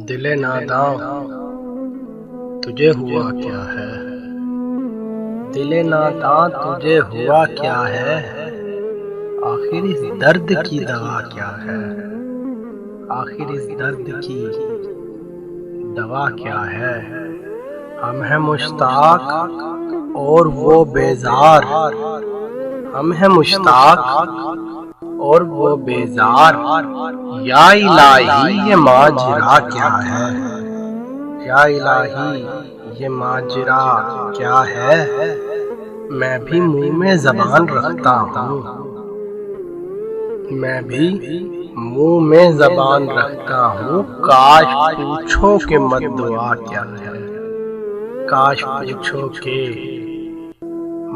دل ناداں تجھے ہوا کیا ہے؟ دل ناداں تجھے ہوا کیا ہے؟ آخر اس درد کی دوا کیا ہے؟ آخر اس درد کی دوا کیا ہے؟ ہم ہیں مشتاق اور وہ بیزار، ہم ہیں مشتاق اور وہ بیزار، یا الہی یہ ماجرا کیا ہے؟ یا الہی یہ ماجرا کیا ہے؟ میں بھی منہ میں زبان رکھتا ہوں، میں بھی منہ میں زبان رکھتا ہوں، کاش پوچھو کہ مدعا کیا ہے؟ کاش پوچھو کہ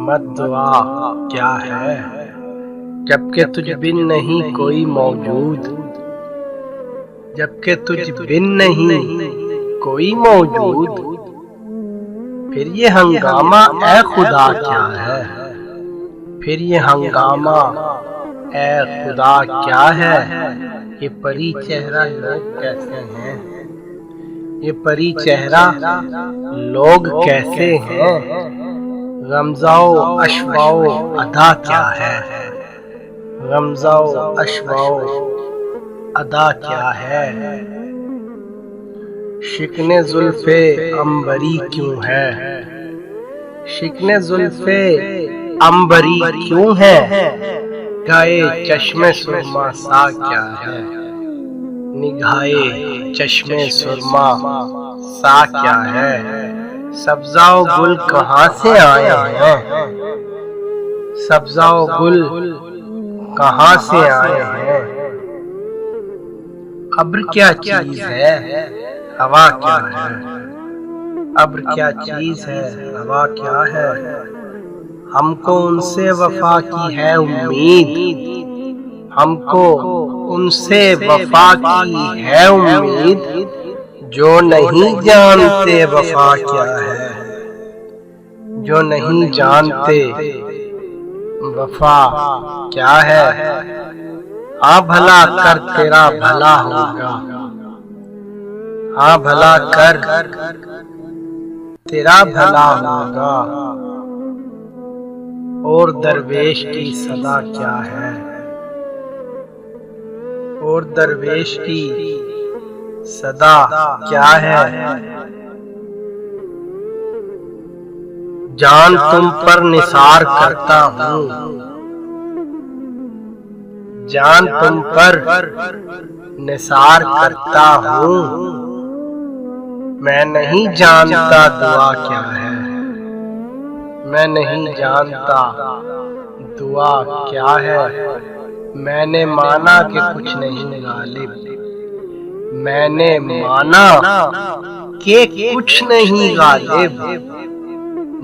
مدعا کیا ہے؟ جبکہ تجھ بن نہیں کوئی موجود، جبکہ تجھ بن نہیں کوئی موجود، پھر یہ ہنگامہ اے خدا کیا ہے؟ پھر یہ ہنگامہ اے خدا کیا ہے؟ یہ پری چہرہ لوگ کیسے ہیں؟ یہ پری چہرہ لوگ کیسے ہیں؟ غمزہ و اشوا و ادا کیا ہے؟ غمزہ و اشوا و ادا کیا ہے؟ شکن زلف عنبری کیوں ہے؟ شکن زلف عنبری کیوں ہے؟ نگاہے چشم سرما سا کیا ہے؟ نگاہے چشم سرما سا کیا ہے؟ سبزہ و گل کہاں سے آئے ہیں؟ سبزہ و گل کہاں سے آئے ہیں؟ ابر کیا چیز ہے؟ ہوا کیا ہے؟ ابر کیا چیز ہے؟ ہوا کیا ہے؟ ہم کو ان سے وفا کی ہے امید، ہم کو ان سے وفا کی ہے امید، جو نہیں جانتے وفا کیا ہے، جو نہیں جانتے وفا کیا ہے۔ ہاں بھلا کر تیرا بھلا ہوگا، ہاں بھلا کر تیرا بھلا ہوگا، اور درویش کی صدا کیا ہے؟ اور درویش کی صدا کیا ہے؟ جان تم پر نثار کرتا ہوں، جان تم پر نثار کرتا ہوں، میں نہیں جانتا دعا کیا ہے، میں نہیں جانتا دعا کیا ہے۔ میں نے مانا کہ کچھ نہیں غالب، میں نے مانا کہ کچھ نہیں غالب،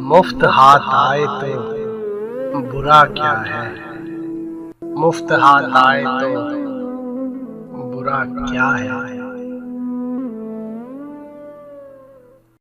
مفت ہاتھ آئے تو برا کیا ہے؟ مفت ہاتھ آئے تو برا کیا ہے؟